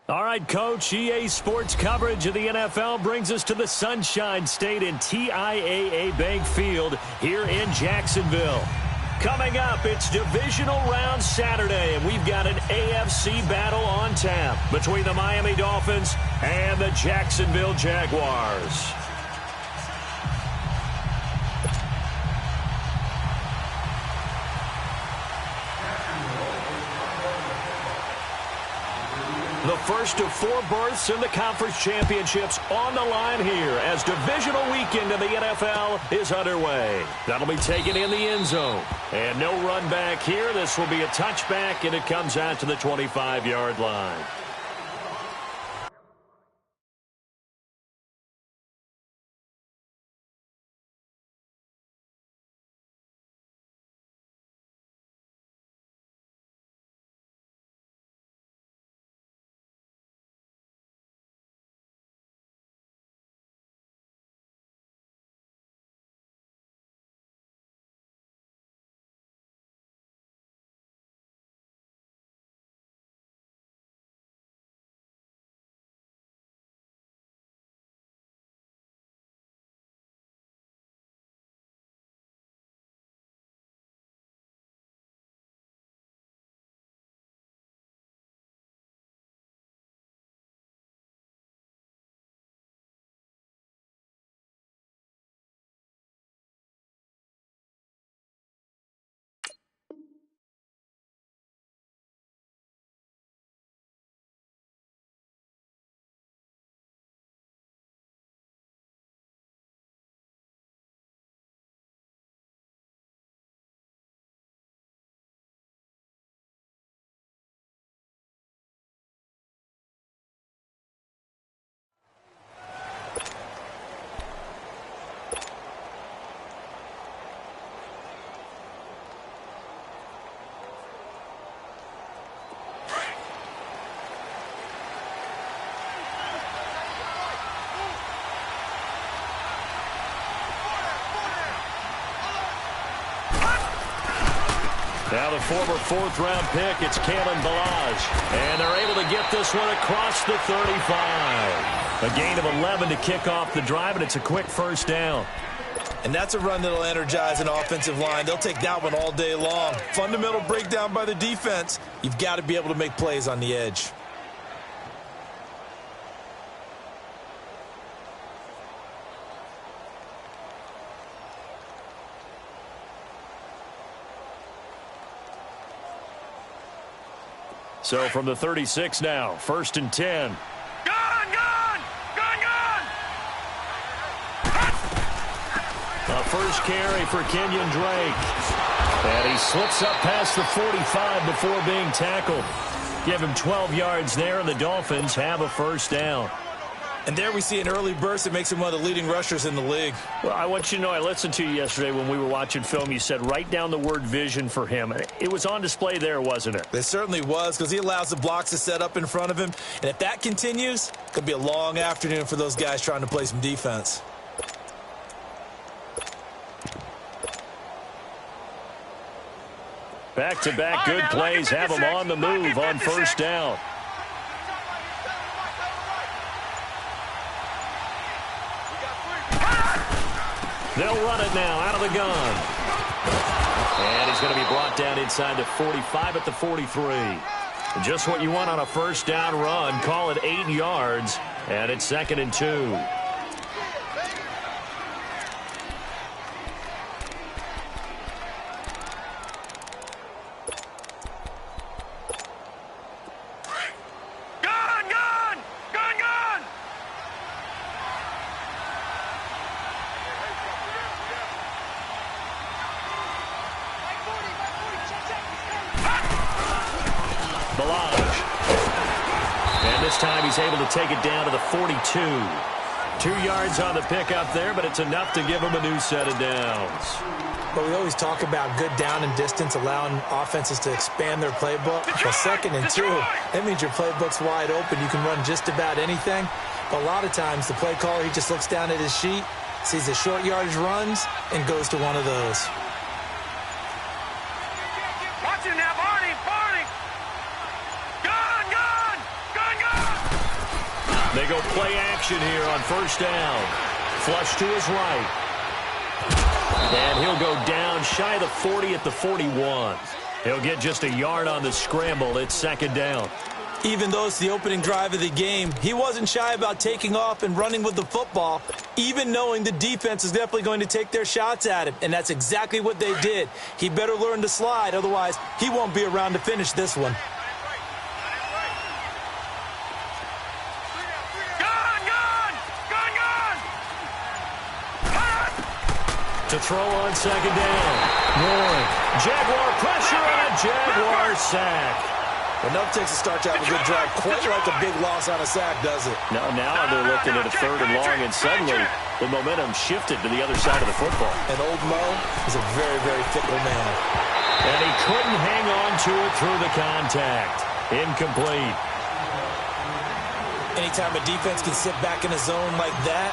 All right, Coach, EA Sports coverage of the NFL brings us to the Sunshine State in TIAA Bank Field here in Jacksonville. Coming up, it's Divisional Round Saturday, and we've got an AFC battle on tap between the Miami Dolphins and the Jacksonville Jaguars. The first of 4 berths in the conference championships on the line here as divisional weekend in the NFL is underway. That'll be taken in the end zone. And no run back here. This will be a touchback, and it comes out to the 25-yard line. Now the former 4th-round pick, it's Kalen Ballage. And they're able to get this one across the 35. A gain of 11 to kick off the drive, and it's a quick first down. And that's a run that'll energize an offensive line. They'll take that one all day long. Fundamental breakdown by the defense. You've got to be able to make plays on the edge. So from the 36 now, 1st and 10. A first carry for Kenyon Drake. And he slips up past the 45 before being tackled. Give him 12 yards there, and the Dolphins have a first down. And there we see an early burst that makes him one of the leading rushers in the league. Well, I want you to know, I listened to you yesterday when we were watching film. You said write down the word vision for him. It was on display there, wasn't it? It certainly was, because he allows the blocks to set up in front of him. And if that continues, it could be a long afternoon for those guys trying to play some defense. Back-to-back good plays have him on the move on first down. They'll run it now out of the gun. And he's going to be brought down inside the 45 at the 43. Just what you want on a first down run. Call it 8 yards. And it's 2nd and 2. Able to take it down to the 42. 2 yards on the pickup there, but it's enough to give him a new set of downs. But we always talk about good down and distance, allowing offenses to expand their playbook. For 2nd and 2, that means your playbook's wide open. You can run just about anything. But a lot of times, the play caller, he just looks down at his sheet, sees the short yardage runs, and goes to one of those. Watch it now, Barney! Gun! They go play action here on first down. Flush to his right. And he'll go down shy of the 40 at the 41. He'll get just a yard on the scramble. It's second down. Even though it's the opening drive of the game, he wasn't shy about taking off and running with the football, even knowing the defense is definitely going to take their shots at him. And that's exactly what they did. He better learn to slide, otherwise he won't be around to finish this one. To throw on second down. Warren. Jaguar pressure and a Jaguar sack. Enough takes a start to have a good drive. Quite like a big loss on a sack, does it? Now they're looking at a third and long, and suddenly the momentum shifted to the other side of the football. And old Mo is a very, very fickle man. And he couldn't hang on to it through the contact. Incomplete. Anytime a defense can sit back in a zone like that,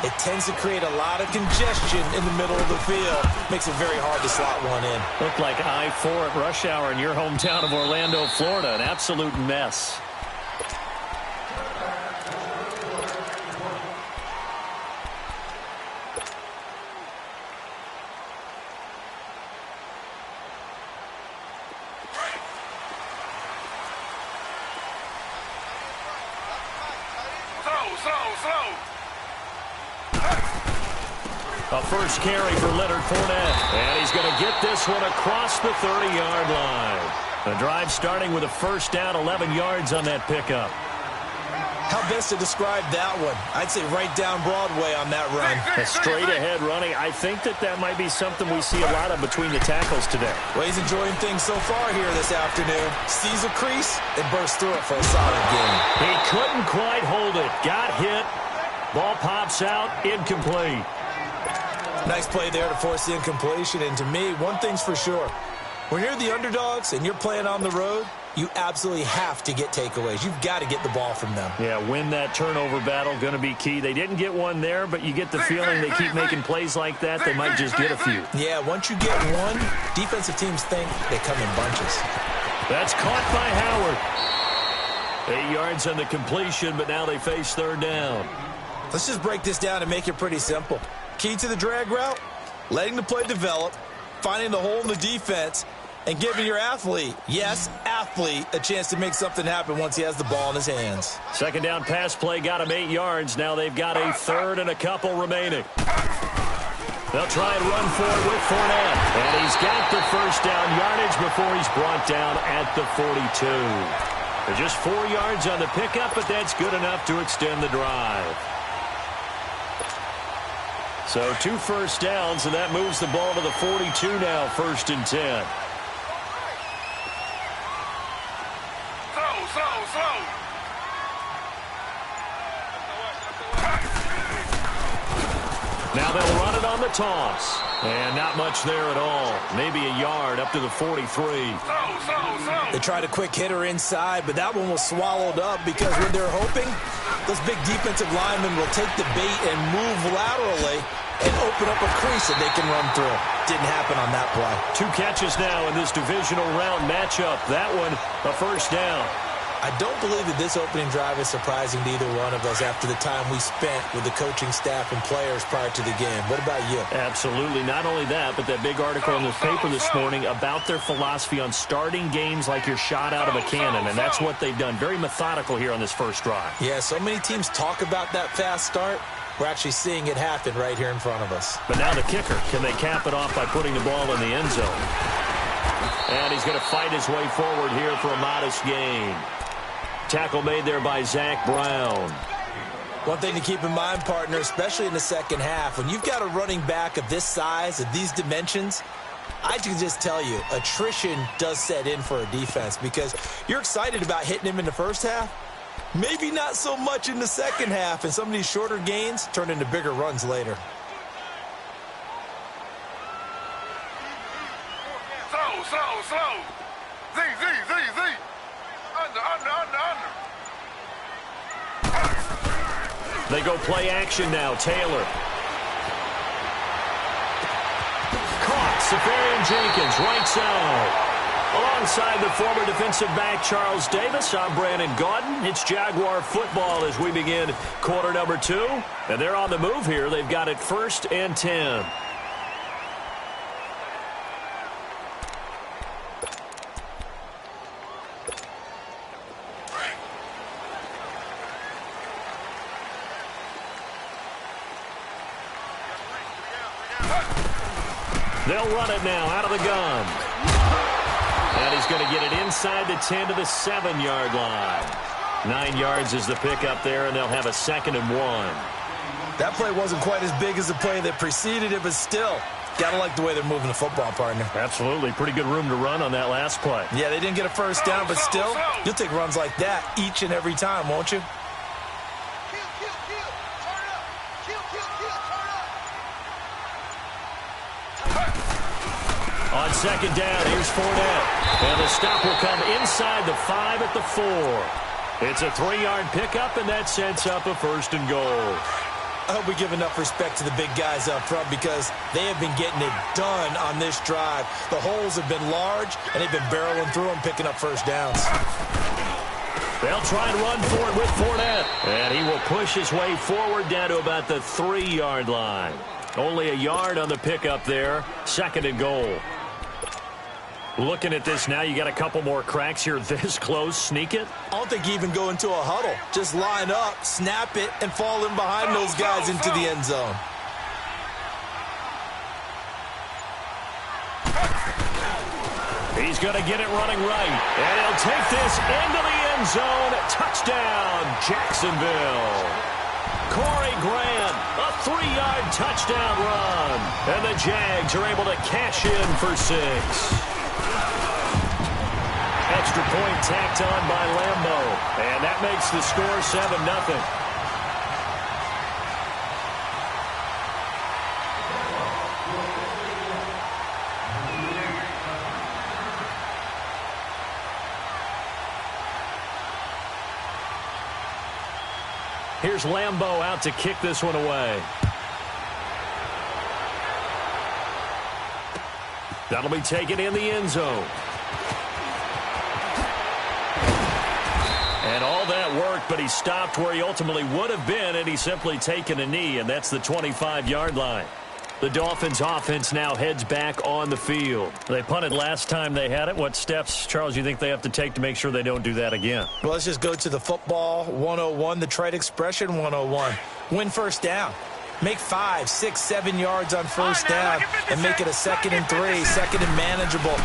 it tends to create a lot of congestion in the middle of the field. Makes it very hard to slot one in. Looked like I-4 at rush hour in your hometown of Orlando, Florida. An absolute mess. A first carry for Leonard Fournette. And he's going to get this one across the 30-yard line. The drive starting with a first down, 11 yards on that pickup. How best to describe that one? I'd say right down Broadway on that run. A straight-ahead running. I think that might be something we see a lot of between the tackles today. Well, he's enjoying things so far here this afternoon. Sees a crease and bursts through it for a solid gain. He couldn't quite hold it. Got hit. Ball pops out. Incomplete. Nice play there to force the incompletion. And to me, one thing's for sure. When you're the underdogs and you're playing on the road, you absolutely have to get takeaways. You've got to get the ball from them. Yeah, win that turnover battle, going to be key. They didn't get one there, but you get the feeling they keep making plays like that, they might just get a few. Yeah, once you get one, defensive teams think they come in bunches. That's caught by Howard. 8 yards on the completion, but now they face third down. Let's just break this down and make it pretty simple. Key to the drag route, letting the play develop, finding the hole in the defense, and giving your athlete, yes, athlete, a chance to make something happen once he has the ball in his hands. Second down pass play got him 8 yards. Now they've got a third and a couple remaining. They'll try and run for it with Fournette. And he's got the first down yardage before he's brought down at the 42. They're just 4 yards on the pickup, but that's good enough to extend the drive. So 2 first downs, and that moves the ball to the 42 now, 1st and 10. Now they'll run it on the toss. And not much there at all. Maybe a yard up to the 43. They tried a quick hitter inside, but that one was swallowed up because when they're hoping, those big defensive linemen will take the bait and move laterally and open up a crease that they can run through. Didn't happen on that play. 2 catches now in this divisional round matchup. That one, a first down. I don't believe that this opening drive is surprising to either one of us after the time we spent with the coaching staff and players prior to the game. What about you? Absolutely. Not only that, but that big article in the paper this morning about their philosophy on starting games like you're shot out of a cannon, and that's what they've done. Very methodical here on this first drive. Yeah, so many teams talk about that fast start. We're actually seeing it happen right here in front of us. But now the kicker. Can they cap it off by putting the ball in the end zone? And he's going to fight his way forward here for a modest gain. Tackle made there by Zach Brown. One thing to keep in mind, partner, especially in the second half, when you've got a running back of this size, of these dimensions, I can just tell you, attrition does set in for a defense because you're excited about hitting him in the first half. Maybe not so much in the second half, and some of these shorter gains turn into bigger runs later. Slow. Z. Under. They go play action now. Taylor. Caught. Safarian Jenkins, right side. Alongside the former defensive back Charles Davis, I'm Brandon Gaudin. It's Jaguar football as we begin quarter number 2. And they're on the move here. They've got it 1st and 10. They'll run it now out of the gun. And he's going to get it inside the 10 to the 7-yard line. 9 yards is the pickup there, and they'll have a 2nd and 1. That play wasn't quite as big as the play that preceded it, but still, gotta like the way they're moving the football, partner. Absolutely. Pretty good room to run on that last play. Yeah, they didn't get a first down, but still, you'll take runs like that each and every time, won't you? On 2nd down, here's Fournette. And the stop will come inside the 5 at the 4. It's a 3-yard pickup, and that sets up a 1st and goal. I hope we give enough respect to the big guys up front because they have been getting it done on this drive. The holes have been large, and they've been barreling through them, picking up first downs. They'll try and run for it with Fournette. And he will push his way forward down to about the 3-yard line. Only a yard on the pickup there. 2nd and goal. Looking at this now, you got a couple more cracks here this close. Sneak it. I don't think you even go into a huddle. Just line up, snap it, and fall in behind those guys into the end zone. He's going to get it running right. And he'll take this into the end zone. Touchdown, Jacksonville. Corey Grant, a 3-yard touchdown run. And the Jags are able to cash in for 6. Extra point tacked on by Lambeau. And that makes the score 7-0. Here's Lambeau out to kick this one away. That'll be taken in the end zone. And all that worked, but he stopped where he ultimately would have been, and he's simply taken a knee, and that's the 25-yard line. The Dolphins' offense now heads back on the field. They punted last time they had it. What steps, Charles, you think they have to take to make sure they don't do that again? Well, let's just go to the football 101, the trade expression 101. Win first down. Make 5, 6, 7 yards on first down and make it a 2nd and 3, 2nd and manageable.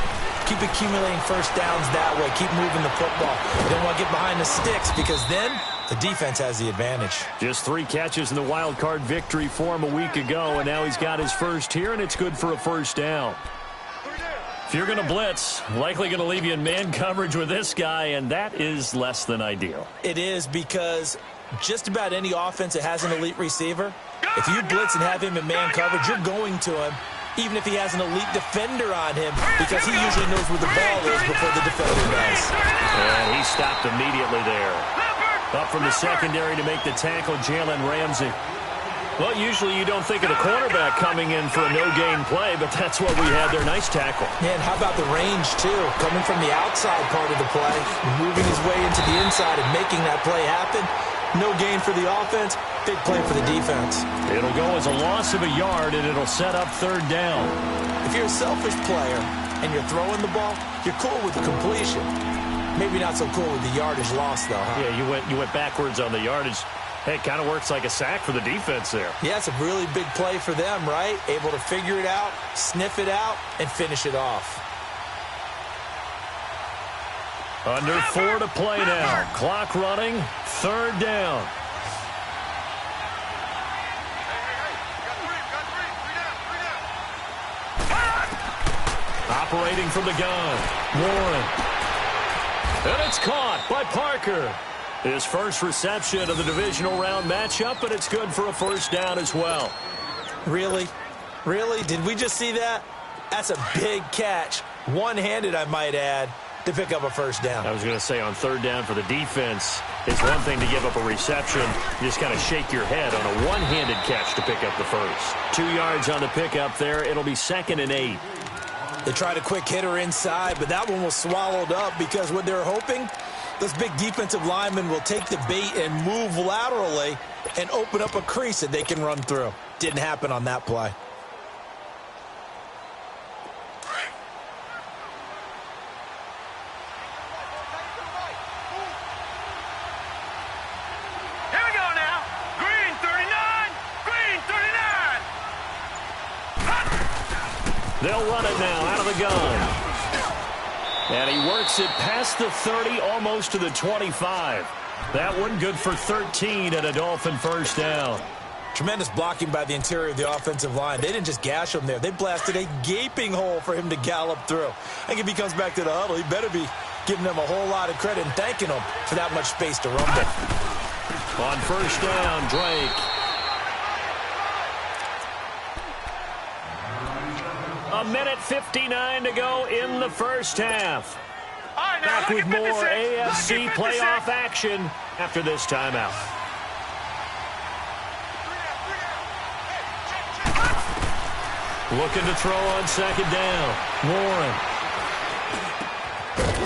Keep accumulating first downs that way. Keep moving the football. You don't want to get behind the sticks because then the defense has the advantage. Just 3 catches in the wild card victory for him a week ago, and now he's got his first here, and it's good for a first down. If you're going to blitz, likely going to leave you in man coverage with this guy, and that is less than ideal. It is because just about any offense that has an elite receiver, if you blitz and have him in man coverage, you're going to him, even if he has an elite defender on him, because he usually knows where the ball is before the defender does. And he stopped immediately there. Up from the secondary to make the tackle, Jalen Ramsey. Well, usually you don't think of the cornerback coming in for a no-gain play, but that's what we had there. Nice tackle. Man, how about the range, too? Coming from the outside part of the play, moving his way into the inside and making that play happen. No gain for the offense, big play for the defense. It'll go as a loss of a yard, and it'll set up 3rd down. If you're a selfish player and you're throwing the ball, you're cool with the completion. Maybe not so cool with the yardage loss, though, huh? Yeah, you went backwards on the yardage. Hey, it kind of works like a sack for the defense there. Yeah, it's a really big play for them, right? Able to figure it out, sniff it out, and finish it off. Under 4 to play now. Clock running. 3rd down. Operating from the gun. Warren. And it's caught by Parker. His first reception of the divisional round matchup, but it's good for a first down as well. Really? Really? Did we just see that? That's a big catch. One-handed, I might add, to pick up a first down. I was going to say on 3rd down for the defense, it's one thing to give up a reception. You just kind of shake your head on a one-handed catch to pick up the first. 2 yards on the pickup there. It'll be 2nd and 8. They tried a quick hitter inside, but that one was swallowed up because what they're hoping, those big defensive linemen will take the bait and move laterally and open up a crease that they can run through. Didn't happen on that play. Here we go now. Green 39. Green 39. They'll run it now out of the gun. And he works it past the 30, almost to the 25. That one good for 13 and a Dolphin first down. Tremendous blocking by the interior of the offensive line. They didn't just gash him there. They blasted a gaping hole for him to gallop through. I think if he comes back to the huddle, he better be giving them a whole lot of credit and thanking them for that much space to rumble. On first down, Drake. A minute 59 to go in the first half. Right, now, Back with more 56. AFC playoff action after this timeout. Looking to throw on second down. Warren.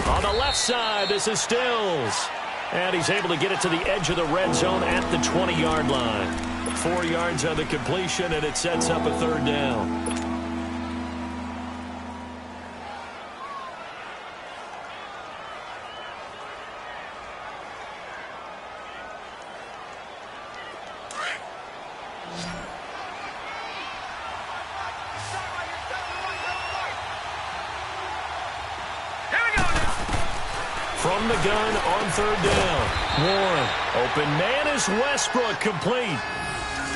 On the left side, this is Stills. And he's able to get it to the edge of the red zone at the 20-yard line. 4 yards on the completion, and it sets up a third down. From the gun on third down. Warren. Open man is Westbrook, complete.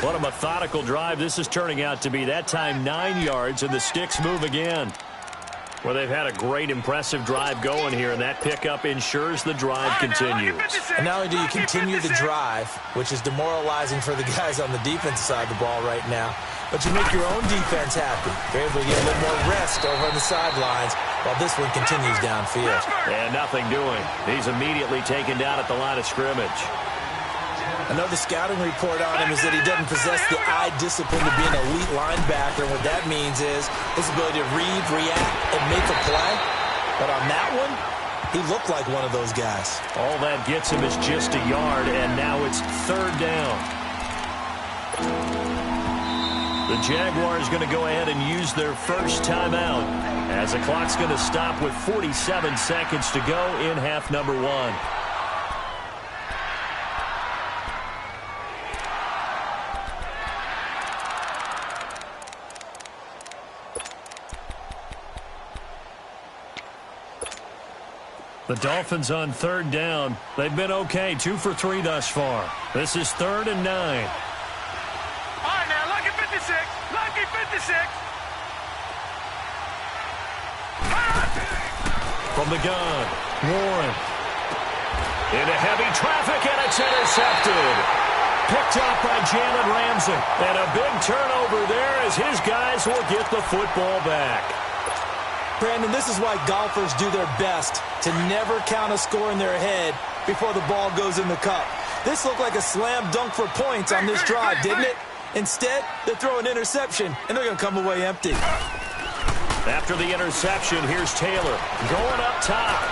What a methodical drive this is turning out to be. That time 9 yards, and the sticks move again. Well, they've had a great, impressive drive going here, and that pickup ensures the drive continues. And not only do you continue the drive, which is demoralizing for the guys on the defensive side of the ball right now, but you make your own defense happy. You're able to get a little more rest over on the sidelines while this one continues downfield. And nothing doing. He's immediately taken down at the line of scrimmage. Another scouting report on him is that he doesn't possess the eye discipline to be an elite linebacker. And what that means is his ability to read, react, and make a play. But on that one, he looked like one of those guys. All that gets him is just a yard, and now it's third down. The Jaguars going to go ahead and use their first timeout as the clock's going to stop with 47 seconds to go in half number one. The Dolphins on third down. They've been okay, 2 for 3 thus far. This is 3rd and 9. All right, now, lucky 56. Lucky 56. From the gun, Warren. Into heavy traffic, and it's intercepted. Picked up by Jalen Ramsey. And a big turnover there as his guys will get the football back. Brandon, this is why golfers do their best to never count a score in their head before the ball goes in the cup. This looked like a slam dunk for points on this drive, didn't it? Instead, they throw an interception, and they're going to come away empty. After the interception, here's Taylor going up top.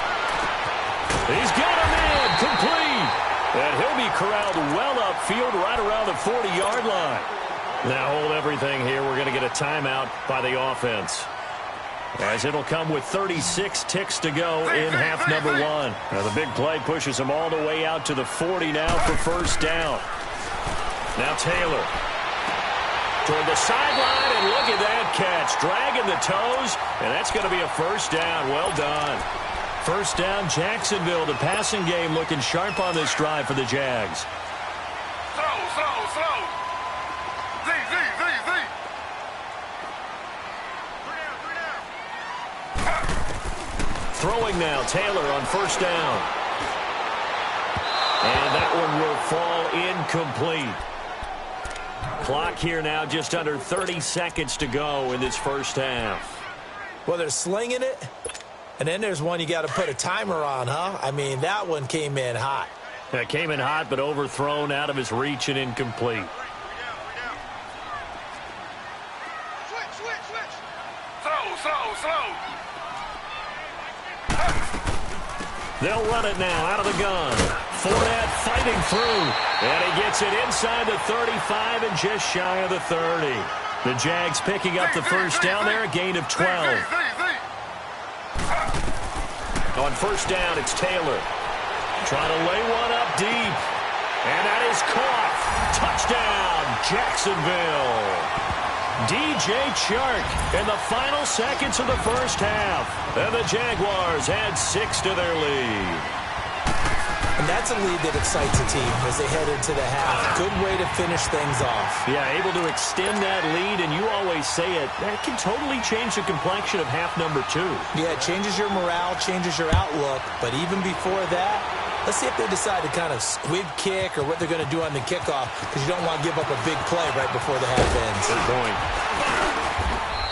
He's got him in, complete. And he'll be corralled well upfield right around the 40-yard line. Now hold everything here. We're going to get a timeout by the offense, as it'll come with 36 ticks to go in half number one. Now the big play pushes them all the way out to the 40 now for first down. Now Taylor toward the sideline, and look at that catch. Dragging the toes, and that's going to be a first down. Well done. First down, Jacksonville. The passing game looking sharp on this drive for the Jags. Slow. Z. Throwing now, Taylor on first down. And that one will fall incomplete. Clock here now, just under 30 seconds to go in this first half. Well, they're slinging it, and then there's one you got to put a timer on, huh? I mean, that one came in hot. That came in hot, but overthrown, out of his reach, and incomplete. Slow. slow. They'll run it now out of the gun. Fournette fighting through. And he gets it inside the 35 and just shy of the 30. The Jags picking up the first down there, a gain of 12. On first down, it's Taylor. Trying to lay one up deep. And that is caught. Touchdown, Jacksonville. DJ Chark in the final seconds of the first half. And the Jaguars add 6 to their lead. And that's a lead that excites a team as they head into the half. Good way to finish things off. Yeah, able to extend that lead, and you always say it, that can totally change the complexion of half number 2. Yeah, it changes your morale, changes your outlook. But even before that, let's see if they decide to kind of squib kick or what they're going to do on the kickoff, because you don't want to give up a big play right before the half ends. Good point.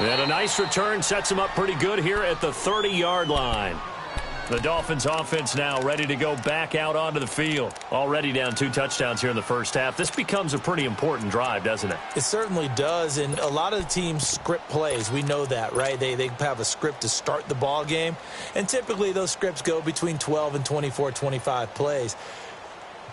And a nice return sets them up pretty good here at the 30-yard line. The Dolphins offense now ready to go back out onto the field. Already down 2 touchdowns here in the first half. This becomes a pretty important drive, doesn't it? It certainly does, and a lot of the teams script plays. We know that, right? They have a script to start the ball game, and typically those scripts go between 12 and 24, 25 plays.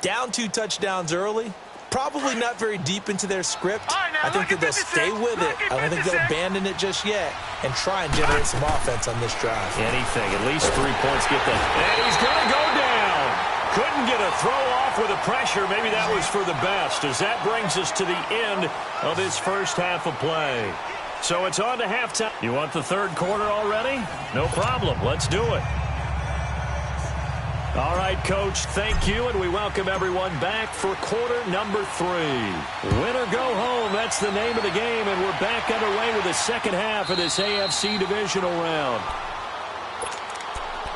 Down 2 touchdowns early, probably not very deep into their script. I think that they'll stay with it. I don't think they'll abandon it just yet and try and generate some offense on this drive. Anything. At least 3 points get them. And he's going to go down. Couldn't get a throw off with the pressure. Maybe that was for the best, as that brings us to the end of this first half of play. So it's on to halftime. You want the third quarter already? No problem. Let's do it. All right, Coach, thank you, and we welcome everyone back for quarter number 3. Win or go home, that's the name of the game, and we're back underway with the second half of this AFC divisional round.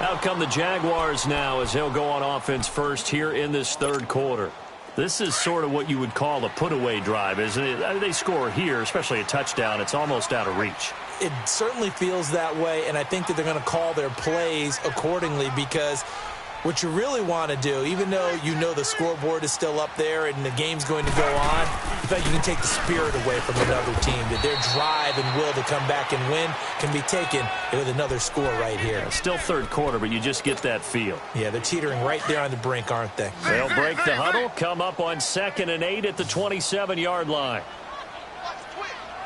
Out come the Jaguars now as they'll go on offense first here in this third quarter. This is sort of what you would call a put-away drive, isn't it? They score here, especially a touchdown. It's almost out of reach. It certainly feels that way, and I think that they're going to call their plays accordingly, because what you really want to do, even though you know the scoreboard is still up there and the game's going to go on, in fact, you can take the spirit away from another team, that their drive and will to come back and win can be taken with another score right here. Still third quarter, but you just get that feel. Yeah, they're teetering right there on the brink, aren't they? They'll break the huddle, come up on 2nd and 8 at the 27-yard line.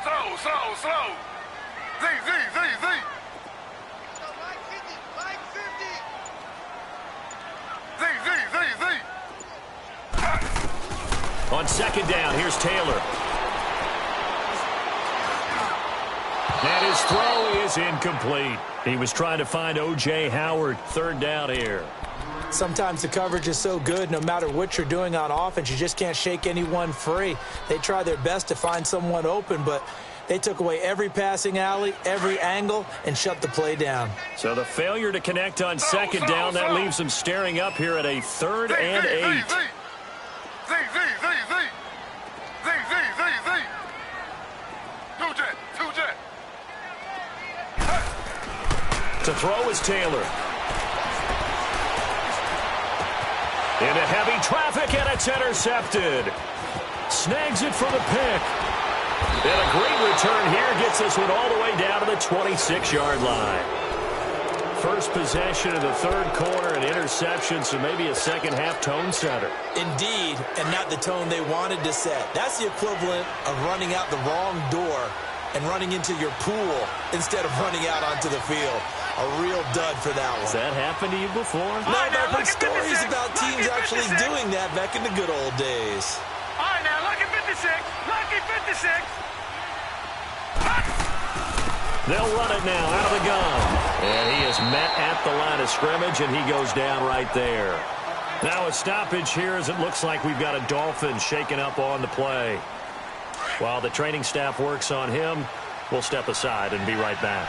Slow. Z. On 2nd down, here's Taylor. And his throw is incomplete. He was trying to find O.J. Howard. 3rd down here. Sometimes the coverage is so good, no matter what you're doing on offense, you just can't shake anyone free. They try their best to find someone open, but they took away every passing alley, every angle, and shut the play down. So the failure to connect on 2nd down, that leaves them staring up here at a 3rd and 8. To throw is Taylor. Into heavy traffic, and it's intercepted. Snags it for the pick. And a great return here gets this one all the way down to the 26-yard line. First possession of the third quarter, an interception, so maybe a second-half tone setter. Indeed, and not the tone they wanted to set. That's the equivalent of running out the wrong door and running into your pool instead of running out onto the field. A real dud for that one. Has that happened to you before? No, but I've heard stories about teams actually doing that back in the good old days. All right, now, lucky 56. Lucky 56. They'll run it now out of the gun. And he is met at the line of scrimmage, and he goes down right there. Now a stoppage here as it looks like we've got a Dolphin shaken up on the play. While the training staff works on him, we'll step aside and be right back.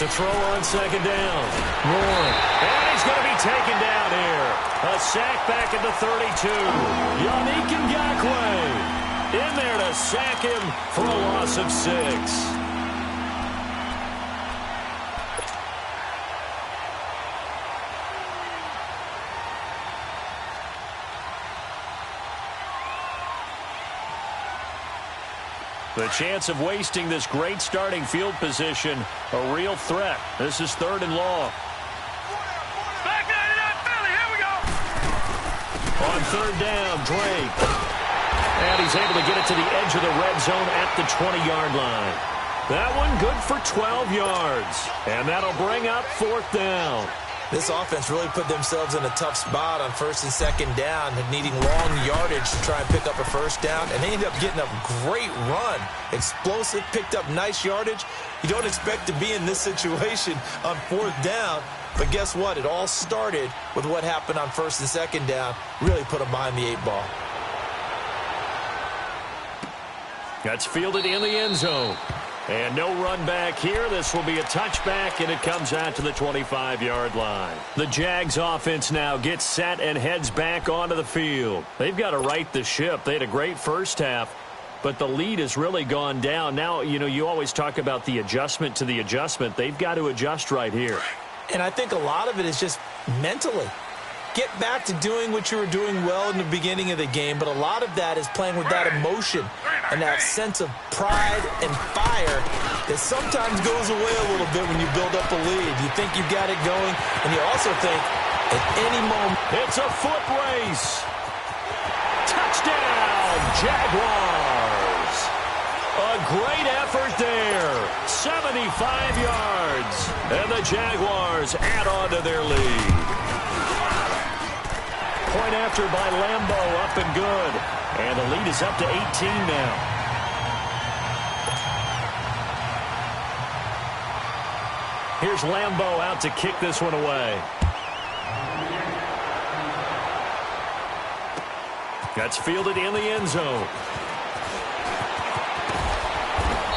To throw on 2nd down. Moore. And he's going to be taken down here. A sack back at the 32. Yannick Ngakoue in there to sack him for a loss of 6. The chance of wasting this great starting field position, a real threat. This is 3rd and long. Back 99 Philly, here we go. On 3rd down, Drake. And he's able to get it to the edge of the red zone at the 20-yard line. That one good for 12 yards. And that'll bring up 4th down. This offense really put themselves in a tough spot on 1st and 2nd down, needing long yardage to try and pick up a 1st down, and they ended up getting a great run. Explosive, picked up nice yardage. You don't expect to be in this situation on 4th down, but guess what? It all started with what happened on 1st and 2nd down. Really put them behind the 8 ball. That's fielded in the end zone. And no run back here. This will be a touchback, and it comes out to the 25-yard line. The Jags offense now gets set and heads back onto the field. They've got to right the ship. They had a great first half, but the lead has really gone down. Now, you always talk about the adjustment to the adjustment. They've got to adjust right here. And I think a lot of it is just mentally. Get back to doing what you were doing well in the beginning of the game, but a lot of that is playing with that emotion and that sense of pride and fire that sometimes goes away a little bit when you build up a lead. You think you've got it going, and you also think at any moment. It's a foot race. Touchdown, Jaguars. A great effort there. 75 yards. And the Jaguars add on to their lead. Point after by Lambeau, up and good. And the lead is up to 18 now. Here's Lambeau out to kick this one away. That's fielded in the end zone.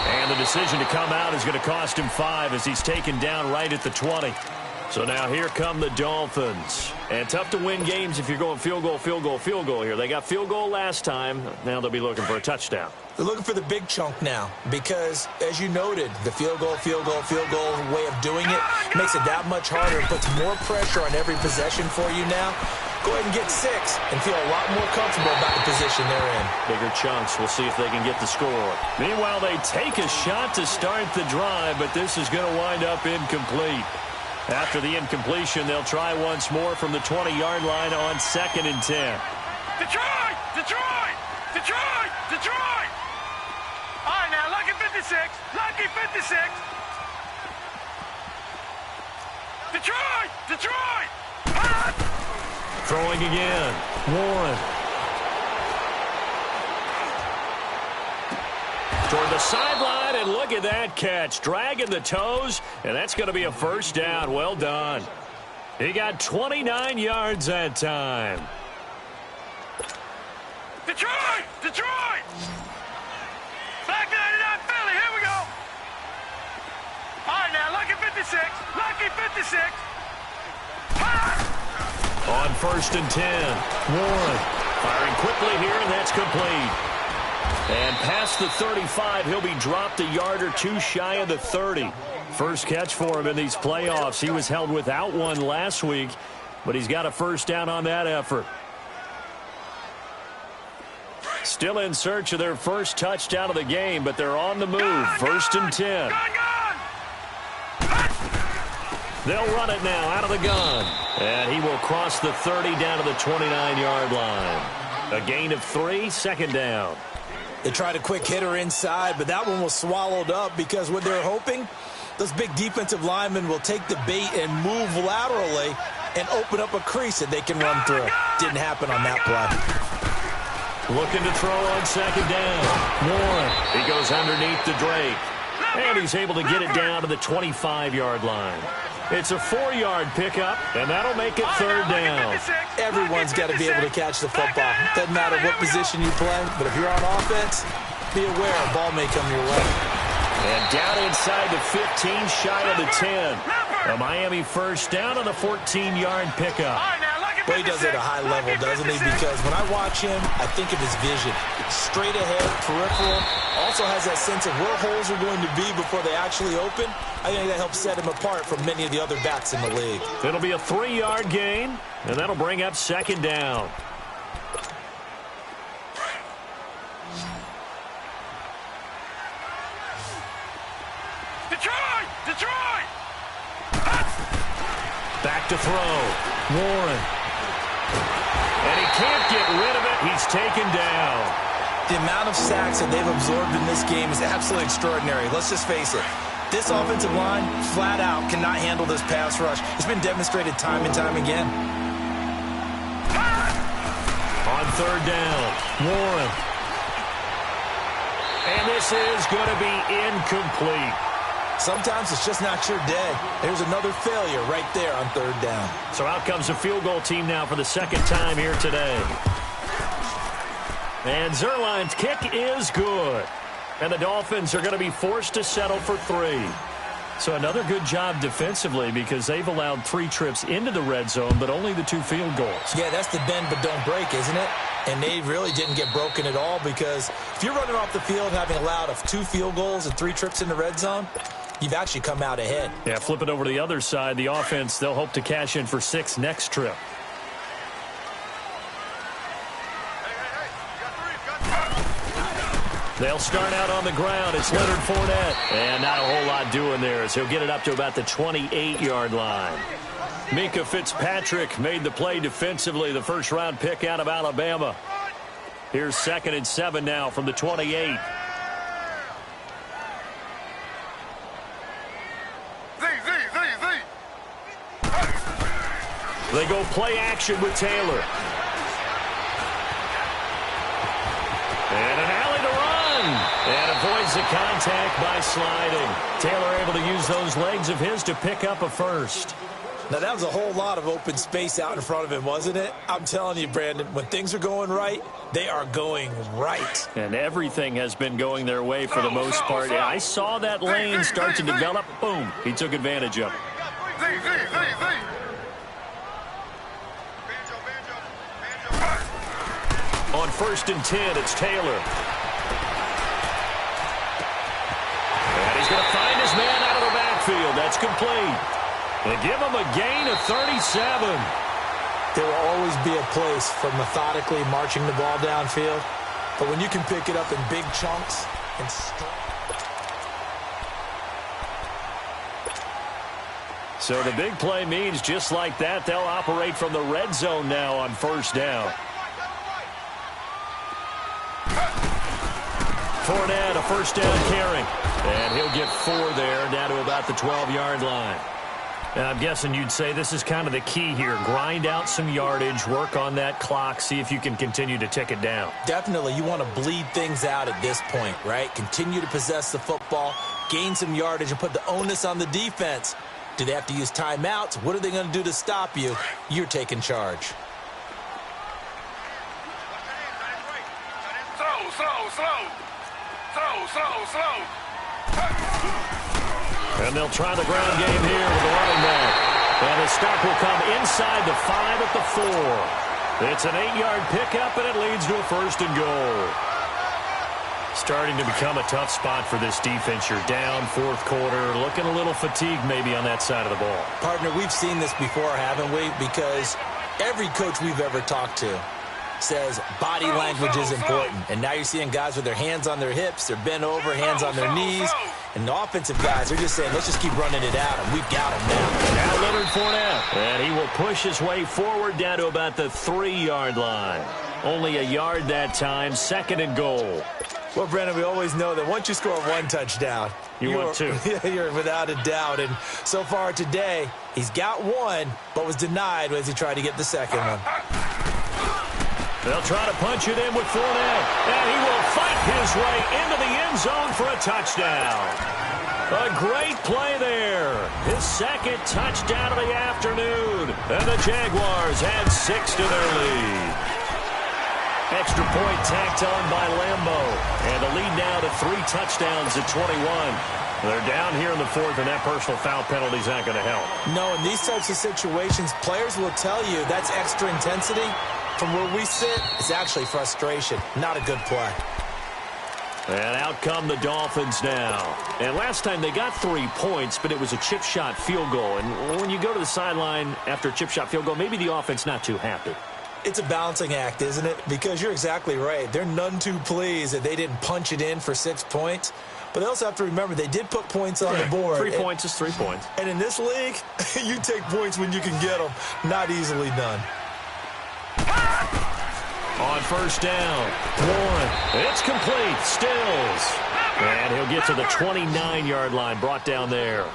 And the decision to come out is going to cost him 5 as he's taken down right at the 20. So now here come the Dolphins. And tough to win games if you're going field goal, field goal, field goal here. They got field goal last time. Now they'll be looking for a touchdown. They're looking for the big chunk now because, as you noted, the field goal way of doing it makes it that much harder. It puts more pressure on every possession for you now. Go ahead and get 6 and feel a lot more comfortable about the position they're in. Bigger chunks. We'll see if they can get the score. Meanwhile, they take a shot to start the drive, but this is going to wind up incomplete. After the incompletion, they'll try once more from the 20-yard line on 2nd and 10. Detroit! Detroit! Detroit! Detroit! All right, now, lucky 56. Lucky 56. Detroit! Detroit! Throwing again. Warren. Toward the sideline, and look at that catch. Dragging the toes, and that's going to be a 1st down. Well done. He got 29 yards that time. Detroit! Detroit! Back 99 Philly, here we go. All right, now, lucky 56. Lucky 56. On 1st and 10, Warren firing quickly here, and that's complete. And past the 35, he'll be dropped a yard or 2 shy of the 30. First catch for him in these playoffs. He was held without one last week, but he's got a 1st down on that effort. Still in search of their first touchdown of the game, but they're on the move. 1st and 10. They'll run it now out of the gun. And he will cross the 30 down to the 29-yard line. A gain of 3, 2nd down. They tried a quick hitter inside, but that one was swallowed up because what they're hoping, those big defensive linemen will take the bait and move laterally and open up a crease that they can run through. Didn't happen on that play. Looking to throw on 2nd down. Warren. He goes underneath to Drake. And he's able to get it down to the 25-yard line. It's a 4-yard pickup, and that'll make it 3rd down. Everyone's got to be able to catch the football. Doesn't matter what position you play, but if you're on offense, be aware a ball may come your way. And down inside the 15, shy of the 10. A Miami 1st down on the 14-yard pickup. Well, he does it at a high level, doesn't he? Because when I watch him, I think of his vision. Straight ahead, peripheral. Also has that sense of where holes are going to be before they actually open. I think that helps set him apart from many of the other backs in the league. It'll be a 3-yard gain, and that'll bring up 2nd down. Back to throw. Warren. And he can't get rid of it. He's taken down. The amount of sacks that they've absorbed in this game is absolutely extraordinary. Let's just face it. This offensive line, flat out, cannot handle this pass rush. It's been demonstrated time and time again. On third down, Warren. And this is going to be incomplete. Sometimes it's just not your day. There's another failure right there on third down. So out comes the field goal team now for the second time here today. And Zuerlein's kick is good. And the Dolphins are going to be forced to settle for 3. So another good job defensively because they've allowed 3 trips into the red zone, but only the 2 field goals. Yeah, that's the bend but don't break, isn't it? And they really didn't get broken at all because if you're running off the field having allowed 2 field goals and 3 trips in the red zone, you've actually come out ahead. Yeah, flip it over to the other side. The offense, they'll hope to cash in for 6 next trip. They'll start out on the ground. It's Leonard Fournette. And not a whole lot doing there as he'll get it up to about the 28-yard line. Minkah Fitzpatrick made the play defensively, the first-round pick out of Alabama. Here's 2nd and 7 now from the 28. They go play action with Taylor. And an alley to run. And avoids the contact by sliding. Taylor able to use those legs of his to pick up a first. Now, that was a whole lot of open space out in front of him, wasn't it? I'm telling you, Brandon, when things are going right, they are going right. And everything has been going their way for the most part. Yeah, I saw that lane start to develop. Boom. He took advantage of it. On 1st and 10, it's Taylor. And he's going to find his man out of the backfield. That's complete. They give him a gain of 37. There will always be a place for methodically marching the ball downfield. But when you can pick it up in big chunks and so the big play means just like that, they'll operate from the red zone now on 1st down. Fournette, a 1st down carry. And he'll get 4 there, down to about the 12-yard line. And I'm guessing you'd say this is kind of the key here. Grind out some yardage, work on that clock, see if you can continue to tick it down. Definitely, you want to bleed things out at this point, right? Continue to possess the football, gain some yardage, and put the onus on the defense. Do they have to use timeouts? What are they going to do to stop you? You're taking charge. Slow. And they'll try the ground game here with the running back. And the stop will come inside the 5 at the 4. It's an 8-yard pickup, and it leads to a 1st and goal. Starting to become a tough spot for this defense. You're down 4th quarter, looking a little fatigued maybe on that side of the ball. Partner, we've seen this before, haven't we? Because every coach we've ever talked to says body language is important. And now you're seeing guys with their hands on their hips, they're bent over, hands on their knees. And the offensive guys are just saying, let's just keep running it out, and we've got him now. Now Leonard Fournette. And he will push his way forward down to about the 3-yard line. Only a yard that time, 2nd and goal. Well, Brandon, we always know that once you score 1 touchdown, you want 2. You're without a doubt. And so far today, he's got 1, but was denied as he tried to get the 2nd one. They'll try to punch it in with Fournette. And he will fight his way into the end zone for a touchdown. A great play there. His 2nd touchdown of the afternoon. And the Jaguars add 6 to their lead. Extra point tacked on by Lambo. And the lead now to 3 touchdowns at 21. They're down here in the 4th, and that personal foul penalty is not going to help. No, in these types of situations, players will tell you that's extra intensity. From where we sit, it's actually frustration. Not a good play. And out come the Dolphins now. And last time they got 3 points, but it was a chip shot field goal. And when you go to the sideline after a chip shot field goal, maybe the offense not too happy. It's a balancing act, isn't it? Because you're exactly right. They're none too pleased that they didn't punch it in for 6 points. But they also have to remember they did put points on the board. 3 points is 3 points. And in this league, you take points when you can get them. Not easily done. On first down, Warren. It's complete. Stills. And he'll get to the 29-yard line, brought down there.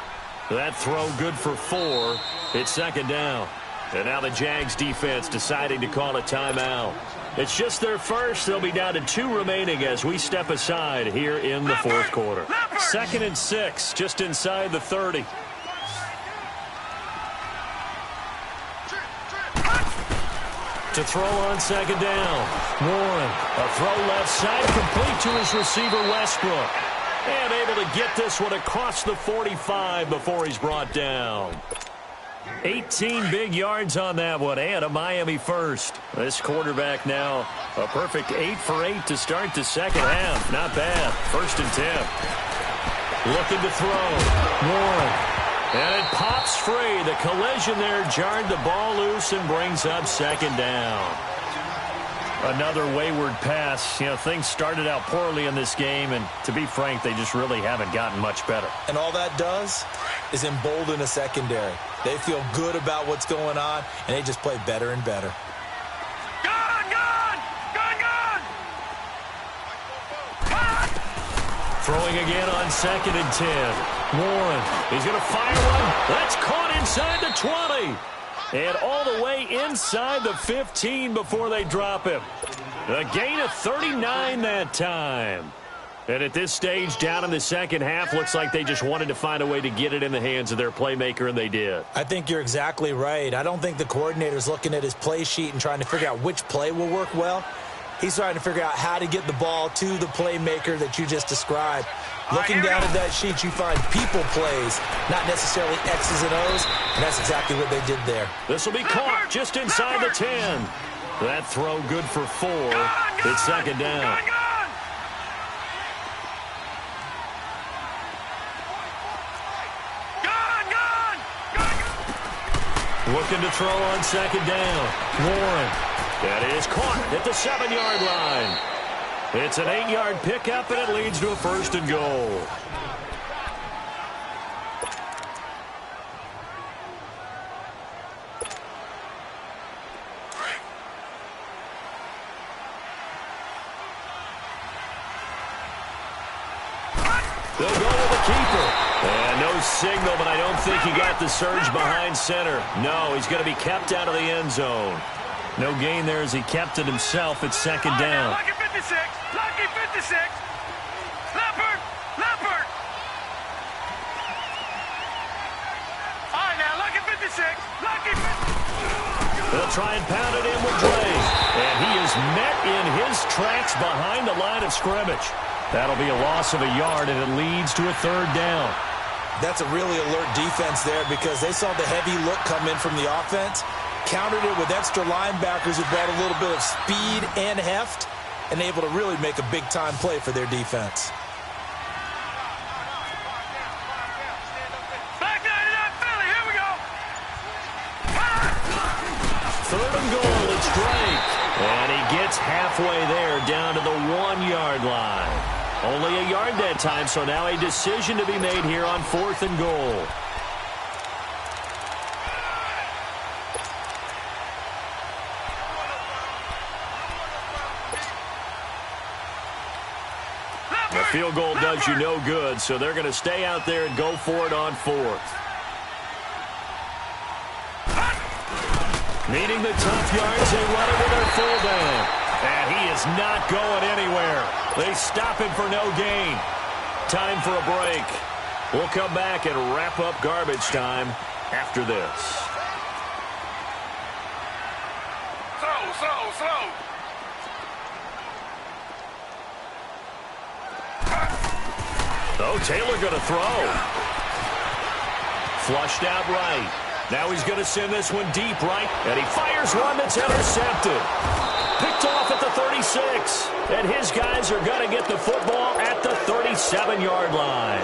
That throw good for 4. It's second down. And now the Jags defense deciding to call a timeout. It's just their first. They'll be down to 2 remaining as we step aside here in the fourth quarter. 2nd and 6, just inside the 30. To throw on second down. Warren, a throw left side, complete to his receiver, Westbrook. And able to get this one across the 45 before he's brought down. 18 big yards on that one, and a Miami first. This quarterback now a perfect 8 for 8 to start the second half. Not bad. 1st and 10. Looking to throw. Warren. And it pops free. The collision there jarred the ball loose and brings up second down. Another wayward pass. You know, things started out poorly in this game, and to be frank, they just really haven't gotten much better. And all that does is embolden a secondary. They feel good about what's going on, and they just play better and better. Gun! Throwing again on 2nd and 10. Warren, he's going to fire one. That's caught inside the 20. And all the way inside the 15 before they drop him. A gain of 39 that time. And at this stage, down in the second half, looks like they just wanted to find a way to get it in the hands of their playmaker, and they did. I think you're exactly right. I don't think the coordinator's looking at his play sheet and trying to figure out which play will work well. He's trying to figure out how to get the ball to the playmaker that you just described. Looking down at that sheet, you find people plays, not necessarily X's and O's, and that's exactly what they did there. This will be caught just inside the 10. That throw good for 4. It's second down. Looking to throw on second down. Warren. That is caught at the 7-yard line. It's an 8-yard pickup, and it leads to a 1st and goal. They'll go with the keeper. And no signal, but I don't think he got the surge behind center. No, he's going to be kept out of the end zone. No gain there as he kept it himself. It's second down. Lucky 56. Lucky 56. Leopard. All right, now, lucky 56. Lucky 56. They'll try and pound it in with Dre. And he is met in his tracks behind the line of scrimmage. That'll be a loss of a yard, and it leads to a 3rd down. That's a really alert defense there because they saw the heavy look come in from the offense, countered it with extra linebackers who brought a little bit of speed and heft, and able to really make a big-time play for their defense. Back 99 Philly, here we go. 3rd and goal, it's Drake. And he gets halfway there down to the 1-yard line. Only a yard that time, so now a decision to be made here on 4th and goal. The field goal does you no good, so they're going to stay out there and go for it on 4th. Needing the tough yards, they run it with their fullback. And he is not going anywhere. They stop him for no gain. Time for a break. We'll come back and wrap up garbage time after this. Slow. Oh, Taylor going to throw. Flushed out right. Now he's going to send this one deep right. And he fires one that's intercepted. Picked off at the 36. And his guys are going to get the football at the 37-yard line.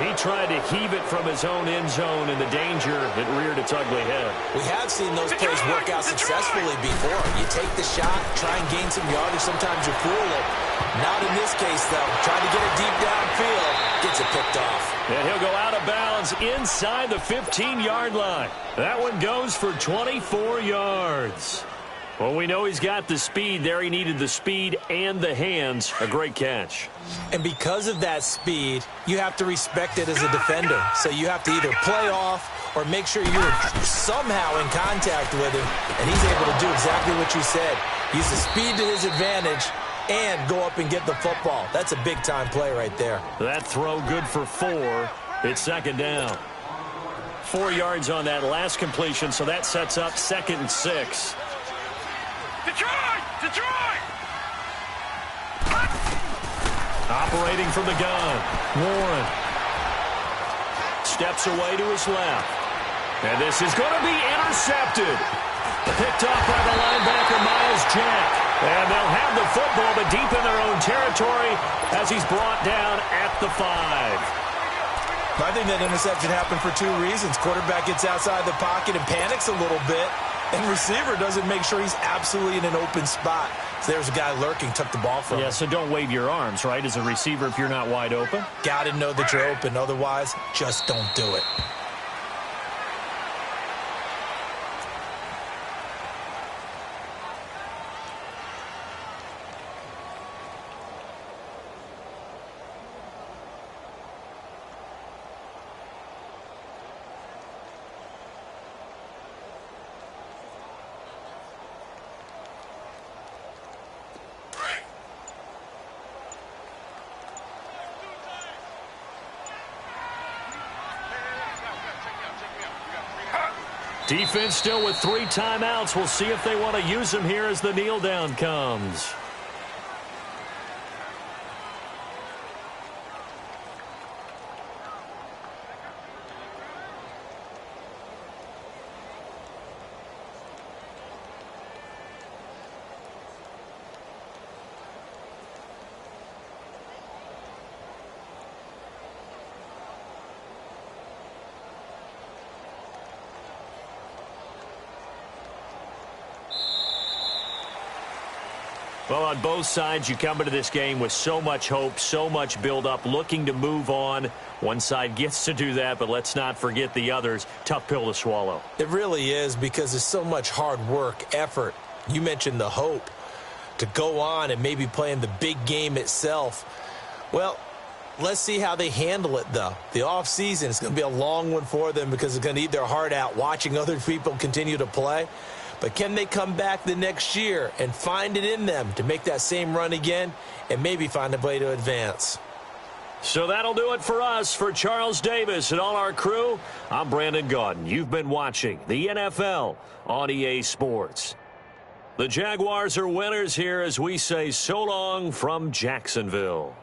He tried to heave it from his own end zone, and the danger, it reared its ugly head. We have seen those plays work out successfully before. You take the shot, try and gain some yardage. Sometimes you fool it. Not in this case, though. Trying to get it deep downfield. Gets it picked off. And he'll go out of bounds inside the 15-yard line. That one goes for 24 yards. Well, we know he's got the speed there. He needed the speed and the hands. A great catch. And because of that speed, you have to respect it as a defender. So you have to either play off or make sure you're somehow in contact with him. And he's able to do exactly what you said. Use the speed to his advantage and go up and get the football. That's a big-time play right there. That throw good for 4. It's second down. 4 yards on that last completion, so that sets up 2nd and 6. Detroit! Detroit! Operating from the gun, Warren. Steps away to his left. And this is going to be intercepted. Picked off by the linebacker, Miles Jack. And they'll have the football, but deep in their own territory as he's brought down at the 5. I think that interception happened for 2 reasons. Quarterback gets outside the pocket and panics a little bit. And receiver doesn't make sure he's absolutely in an open spot. So there's a guy lurking, took the ball from him. Yeah, so don't wave your arms, right, as a receiver if you're not wide open. Got to know that you're open. Otherwise, just don't do it. Defense still with 3 timeouts. We'll see if they want to use them here as the kneel down comes. Well, on both sides, you come into this game with so much hope, so much build-up, looking to move on. One side gets to do that, but let's not forget the others. Tough pill to swallow. It really is, because there's so much hard work, effort. You mentioned the hope to go on and maybe play in the big game itself. Well, let's see how they handle it, though. The offseason is going to be a long one for them because they're going to eat their heart out watching other people continue to play. But can they come back the next year and find it in them to make that same run again and maybe find a way to advance? So that'll do it for us. For Charles Davis and all our crew, I'm Brandon Gaudin. You've been watching the NFL on EA Sports. The Jaguars are winners here as we say so long from Jacksonville.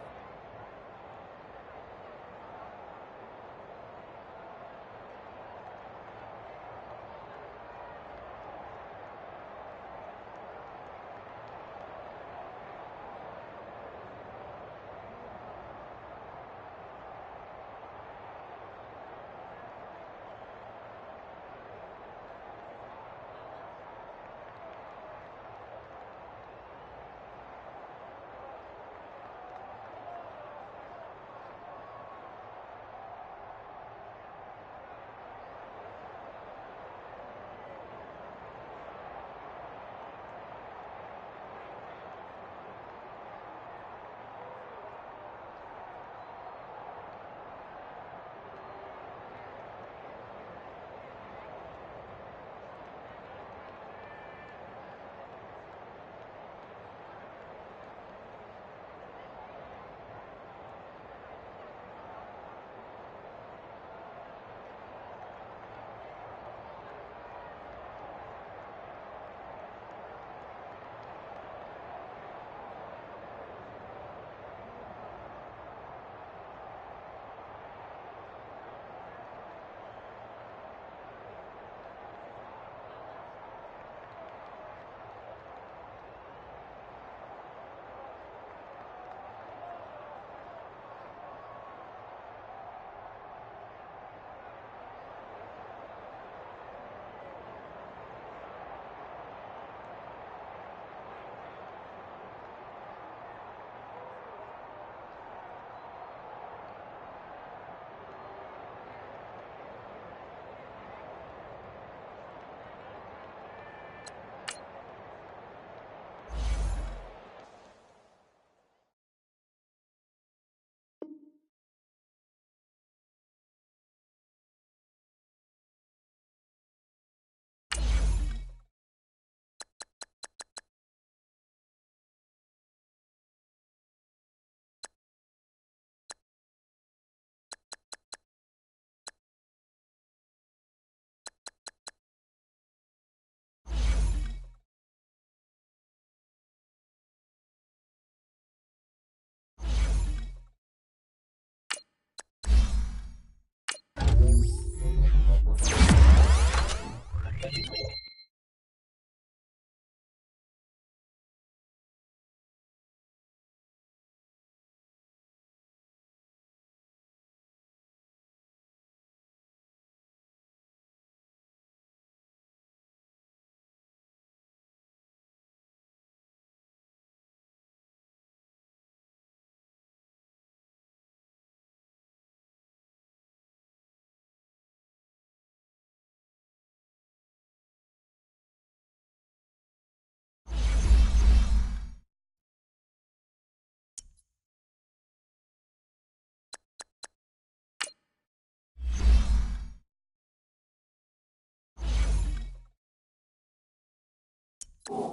you